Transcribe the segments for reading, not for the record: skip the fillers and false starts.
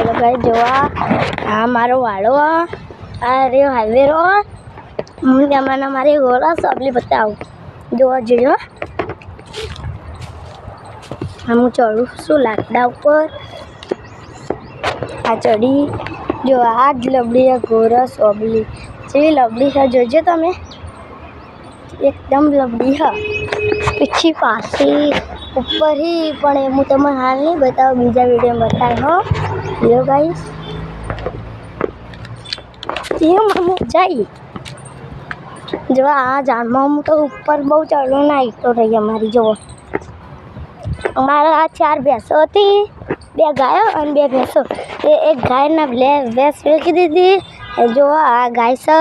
hello guys जो मारो वालो अरे हाईवे रो मैंने मारे गोला सबली बताओ जो जो हम चढ़ू शू लाकड़ा ऊपर आ चढ़ी जो आज लबड़ी है गोरा सोबली जी लबड़ी है जोजे तमे एकदम लबड़ी है पीछी पासी ऊपर ही पण हूँ तमने हाल नहीं बताओ बीजा वीडियो में बताए हो लो गाइस ये मम्मी जाई जो आ जान हूँ तो ऊपर बहुत चढ़ू ना तो रही हमारी जो हमारा 4 भैंसों थी 2 गायों और 2 भैंसों एक गाय ना भैंस वेची दीदी जो आ गाय से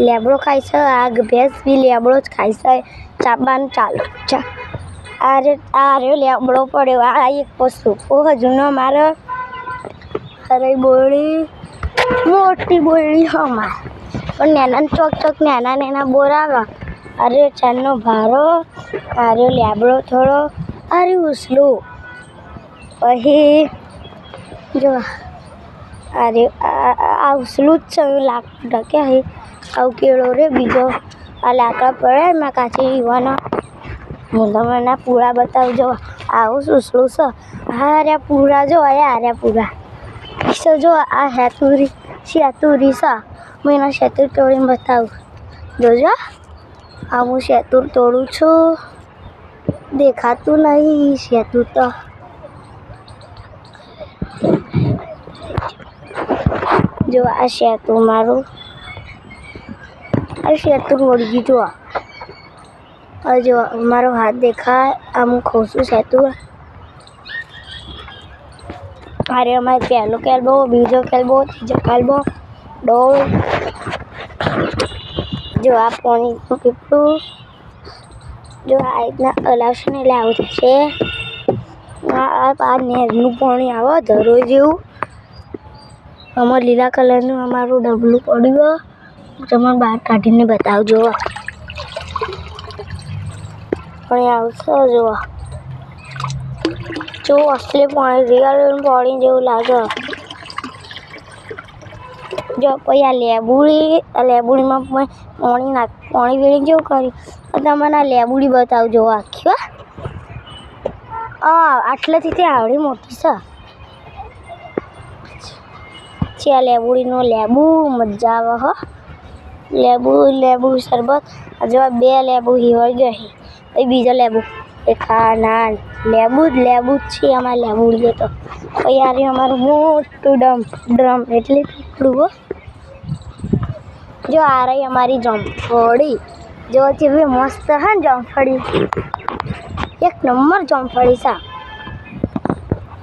लेबड़ो खाई से आ भैंस भी लेबड़ो खाई से चाबान चालू अरे लेबड़ो पड़े आ एक पशु वो हजू न मारे अरे बोली मोटी बोली हमार पर नैना चौक चौक नैना नैना बोरावा अरे चानो भारो अरे लेबड़ो थोड़ो अरे उसलो वही जो अरे आ उसलू लाकड़ा क्या है आउ केड़ो रे बीजो आ लाकड़ा पड़े मैं काची युवाना मुंडा मना पूरा बताओ जो आओ उसलू सा अरे पूरा जो आया अरे पूरा इसे जो आ है तुरी शेतुरी सा मैं शेतुर तोड़ी बताऊँ जो जो आ मु शेतुर तोड़ू छू देखा तू नहीं शेतुर तो जो आ शेतुर मारू आ शेतुर मुर्गी जो और जो हमारो हाथ देखा हम खोसू शेतुर अरे हमारे पहलो केल्बो बीजो केल्बो तीजो केल्बो डोल जो आ पानी पीपड़ू जो आ इतना अलावशे ने लाव छे आ नेरनु पानी आवे धरो जेवू अमर लीला कलरनु अमारू डबलू पड्યું तमने बहार काढीने बतावजो पानी आवशे जो असली पानी रियल पानी जेवू लागे जो पछी आ लेबुड़ी में पानी वेड़ी जेवू करी तमने आ लेबुड़ी बतावजो आखी आटलेथी ते आवड़ी मोटी छे आ लेबुड़ीनो लेबू मजा आवे हो लेबू शरबत जो 2 लेबू हिवई गई पछी बीजो लेबू खाना लेबू छे अमार लेबुड़ीओ तो पछी आ रही अमारू मोटू ड्रम एटले पीपड़ू हो जो आ रही हमारी जमफड़ी जो भी मस्त है जमफड़ी एक नंबर जमफड़ी सा